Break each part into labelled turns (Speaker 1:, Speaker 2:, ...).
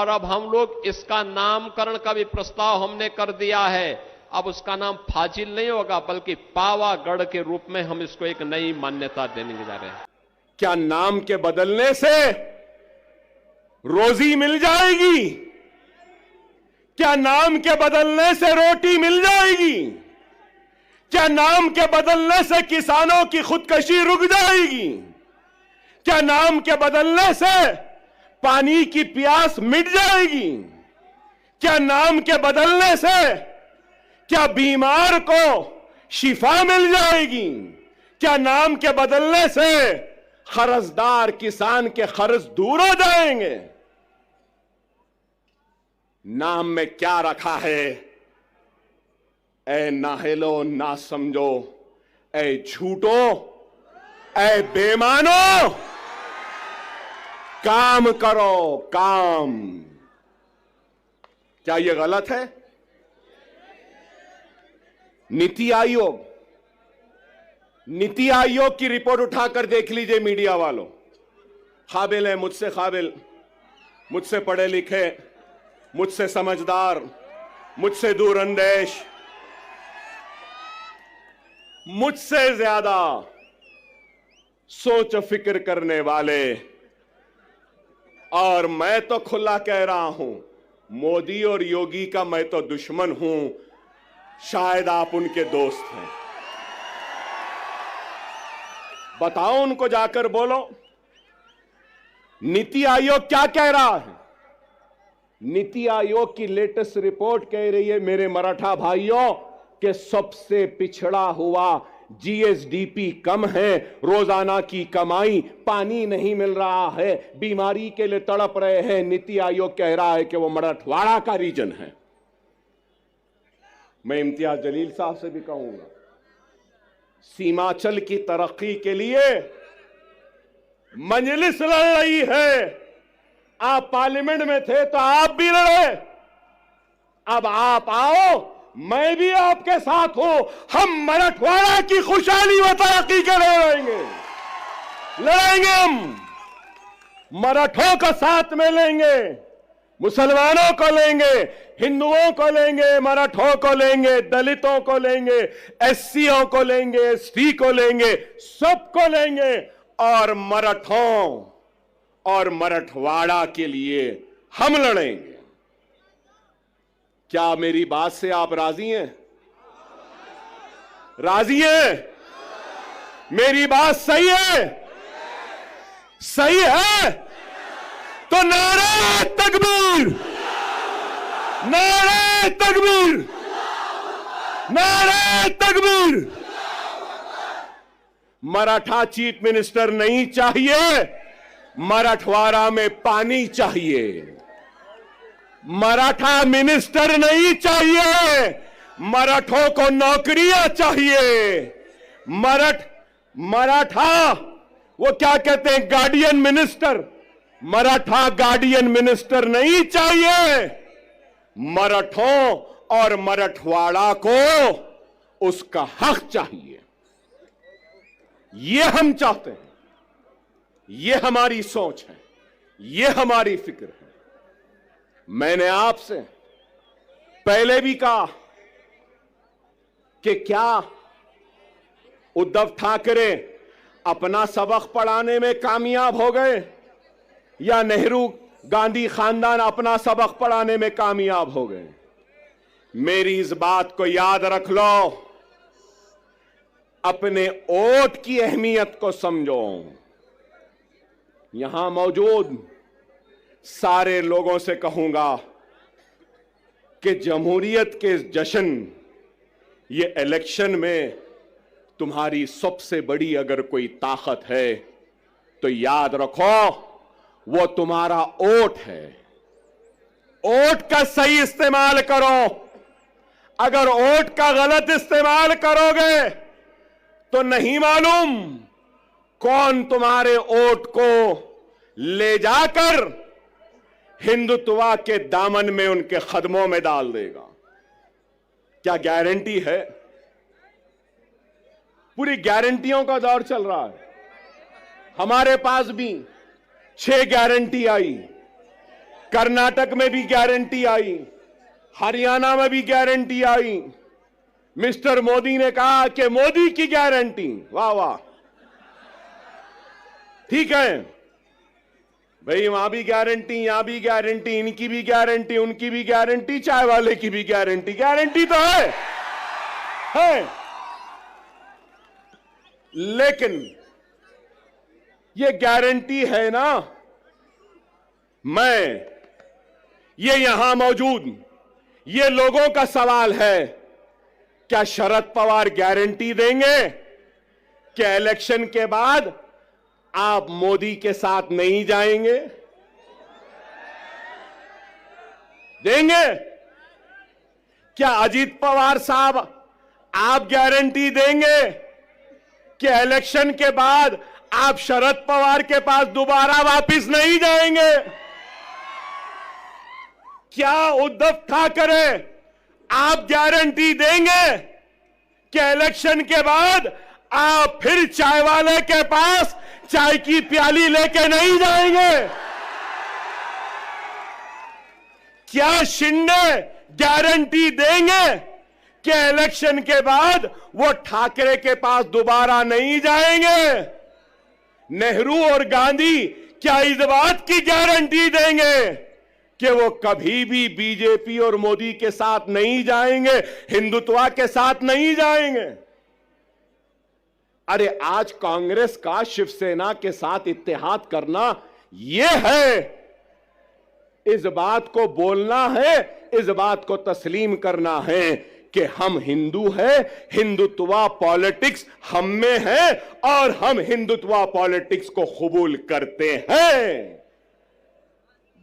Speaker 1: और अब हम लोग इसका नामकरण का भी प्रस्ताव हमने कर दिया है। अब उसका नाम फाजिल नहीं होगा, बल्कि पावागढ़ के रूप में हम इसको एक नई मान्यता देने जा रहे हैं।
Speaker 2: क्या नाम के बदलने से रोजी मिल जाएगी? क्या नाम के बदलने से रोटी मिल जाएगी? क्या नाम के बदलने से किसानों की खुदकशी रुक जाएगी? क्या नाम के बदलने से पानी की प्यास मिट जाएगी? क्या नाम के बदलने से क्या बीमार को शिफा मिल जाएगी? क्या नाम के बदलने से कर्जदार किसान के कर्ज दूर हो जाएंगे? नाम में क्या रखा है? ऐ नाहेलो ना समझो, ऐ झूठो, ऐ बेमानो, काम करो काम। क्या यह गलत है? नीति आयोग की रिपोर्ट उठाकर देख लीजिए मीडिया वालों। काबिल है, मुझसे काबिल, मुझसे पढ़े लिखे, मुझसे समझदार, मुझसे दूरअंदेश, मुझसे ज्यादा सोच फिक्र करने वाले, और मैं तो खुला कह रहा हूं, मोदी और योगी का मैं तो दुश्मन हूं, शायद आप उनके दोस्त हैं। बताओ उनको, जाकर बोलो नीति आयोग क्या कह रहा है। नीति आयोग की लेटेस्ट रिपोर्ट कह रही है, मेरे मराठा भाइयों, कि सबसे पिछड़ा हुआ जीएसडीपी कम है, रोजाना की कमाई, पानी नहीं मिल रहा है, बीमारी के लिए तड़प रहे हैं। नीति आयोग कह रहा है कि वो मराठवाड़ा का रीजन है। मैं इम्तियाज जलील साहब से भी कहूंगा, सीमांचल की तरक्की के लिए मजलिस लड़ रही है। आप पार्लियामेंट में थे तो आप भी लड़े, अब आप आओ, मैं भी आपके साथ हूं। हम मराठवाड़ा की खुशहाली व तरक्की के लिए लड़ेंगे। हम मराठों का साथ में लेंगे, मुसलमानों को लेंगे, हिंदुओं को लेंगे, मराठों को लेंगे, दलितों को लेंगे, एससीओ को लेंगे, एसटी को लेंगे, सबको लेंगे, और मराठों और मराठवाड़ा के लिए हम लड़ेंगे। क्या मेरी बात से आप राजी हैं? राजी हैं? मेरी बात सही है? सही है तो नारे तकबीर, नारे तकबीर, नारे तकबीर। मराठा चीफ मिनिस्टर नहीं चाहिए, मराठवाड़ा में पानी चाहिए। मराठा मिनिस्टर नहीं चाहिए, मराठों को नौकरियां चाहिए। मराठा वो क्या कहते हैं, guardian minister, Maratha guardian minister नहीं चाहिए। मराठों और मराठवाड़ा को उसका हक चाहिए। ये हम चाहते हैं, ये हमारी सोच है, ये हमारी फिक्र है। मैंने आपसे पहले भी कहा कि क्या उद्धव ठाकरे अपना सबक पढ़ाने में कामयाब हो गए, या नेहरू गांधी खानदान अपना सबक पढ़ाने में कामयाब हो गए? मेरी इस बात को याद रख लो, अपने वोट की अहमियत को समझो। यहां मौजूद सारे लोगों से कहूंगा कि जमहूरियत के जश्न, ये इलेक्शन में तुम्हारी सबसे बड़ी अगर कोई ताकत है तो याद रखो, वो तुम्हारा वोट है। वोट का सही इस्तेमाल करो। अगर वोट का गलत इस्तेमाल करोगे तो नहीं मालूम कौन तुम्हारे वोट को ले जाकर हिंदुत्व के दामन में, उनके कदमों में डाल देगा। क्या गारंटी है? पूरी गारंटियों का दौर चल रहा है। हमारे पास भी 6 गारंटी आई, कर्नाटक में भी गारंटी आई, हरियाणा में भी गारंटी आई। मिस्टर मोदी ने कहा कि मोदी की गारंटी, वाह वाह, ठीक है भाई, वहां भी गारंटी, यहां भी गारंटी, इनकी भी गारंटी, उनकी भी गारंटी, चाय वाले की भी गारंटी। गारंटी तो है। लेकिन ये गारंटी है ना, मैं ये यहां मौजूद ये लोगों का सवाल है, क्या शरद पवार गारंटी देंगे कि इलेक्शन के बाद आप मोदी के साथ नहीं जाएंगे? देंगे? क्या अजीत पवार साहब आप गारंटी देंगे कि इलेक्शन के बाद आप शरद पवार के पास दोबारा वापस नहीं जाएंगे? क्या उद्धव ठाकरे आप गारंटी देंगे कि इलेक्शन के बाद आप फिर चाय वाले के पास चाय की प्याली लेके नहीं जाएंगे? क्या शिंदे गारंटी देंगे कि इलेक्शन के बाद वो ठाकरे के पास दोबारा नहीं जाएंगे? नेहरू और गांधी क्या इस बात की गारंटी देंगे कि वो कभी भी बीजेपी और मोदी के साथ नहीं जाएंगे, हिंदुत्व के साथ नहीं जाएंगे? अरे आज कांग्रेस का शिवसेना के साथ इत्तेहाद करना यह है, इस बात को बोलना है, इस बात को तस्लीम करना है कि हम हिंदू हैं, हिंदुत्व पॉलिटिक्स हम में है और हम हिंदुत्व पॉलिटिक्स को कबूल करते हैं।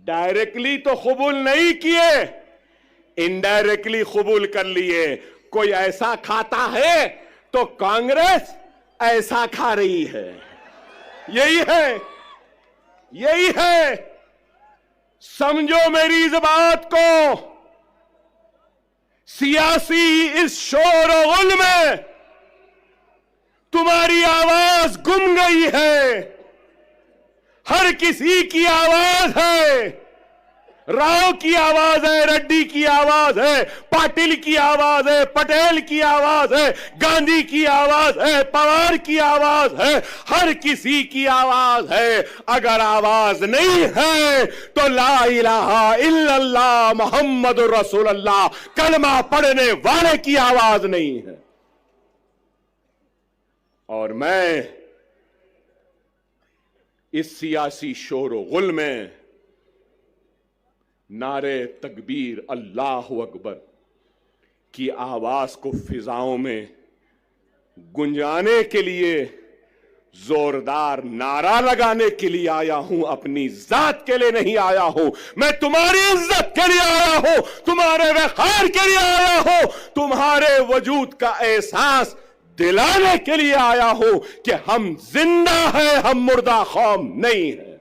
Speaker 2: डायरेक्टली तो कबूल नहीं किए, इनडायरेक्टली कबूल कर लिए। कोई ऐसा खाता है तो कांग्रेस ऐसा खा रही है। यही है, यही है। समझो मेरी इस बात को। सियासी इस शोर-ओ-गुल में तुम्हारी आवाज गुम गई है। हर किसी की आवाज है। राव की आवाज है, रेड्डी की आवाज है, पाटिल की आवाज है, पटेल की आवाज है, गांधी की आवाज है, पवार की आवाज है, हर किसी की आवाज है। अगर आवाज नहीं है तो ला इलाहा इल्लल्लाह मुहम्मदुर रसूलुल्लाह कलमा पढ़ने वाले की आवाज नहीं है। और मैं इस सियासी शोर-ओ-गुल में नारे तकबीर अल्लाह अकबर की आवाज को फिजाओं में गुंजाने के लिए, जोरदार नारा लगाने के लिए आया हूं। अपनी जात के लिए नहीं आया हूं, मैं तुम्हारी इज्जत के लिए आया हूं, तुम्हारे वक़ार के लिए आया हूं, तुम्हारे वजूद का एहसास दिलाने के लिए आया हूं कि हम जिंदा हैं, हम मुर्दा कौम नहीं है।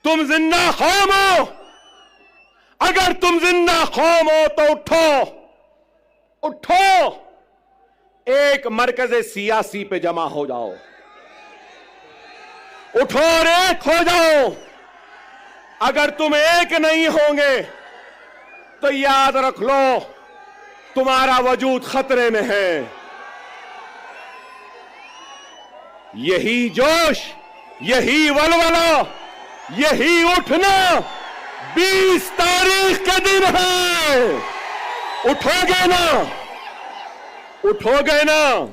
Speaker 2: तुम जिंदा कौम हो। अगर तुम जिंदा कौम हो तो उठो, उठो, एक मरकज़े सियासी पे जमा हो जाओ, उठो और एक हो जाओ। अगर तुम एक नहीं होंगे तो याद रख लो तुम्हारा वजूद खतरे में है। यही जोश, यही वलवला, यही उठना 20 तारीख के दिन है। उठोगे ना? उठोगे ना?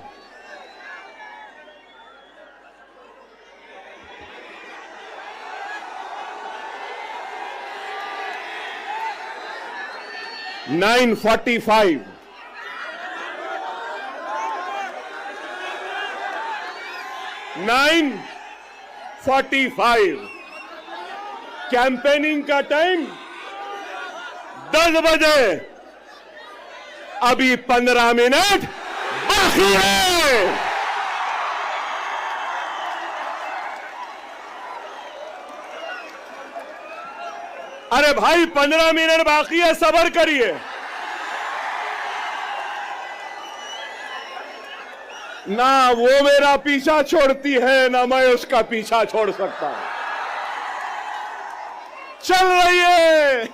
Speaker 2: (9:45) 9:45 कैंपेनिंग का टाइम 10 बजे। अभी 15 मिनट बाकी है। अरे भाई 15 मिनट बाकी है, सब्र करिए। ना वो मेरा पीछा छोड़ती है, ना मैं उसका पीछा छोड़ सकता हूं। चल रही है,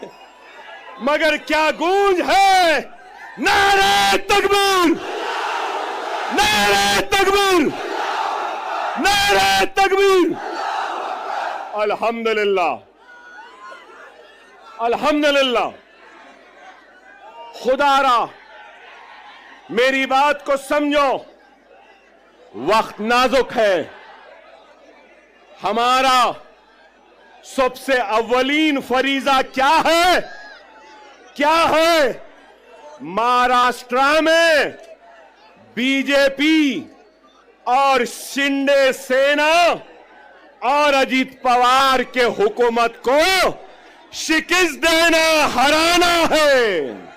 Speaker 2: मगर क्या गूंज है। नारे तकबीर, नारे तकबीर, नारे तकबीर। अल्हम्दुलिल्लाह, अल्हम्दुलिल्लाह। खुदारा मेरी बात को समझो, वक्त नाजुक है। हमारा सबसे अव्वलीन फरीजा क्या है? क्या है? महाराष्ट्र में बीजेपी और शिंदे सेना और अजीत पवार के हुकूमत को शिकस्त देना, हराना है।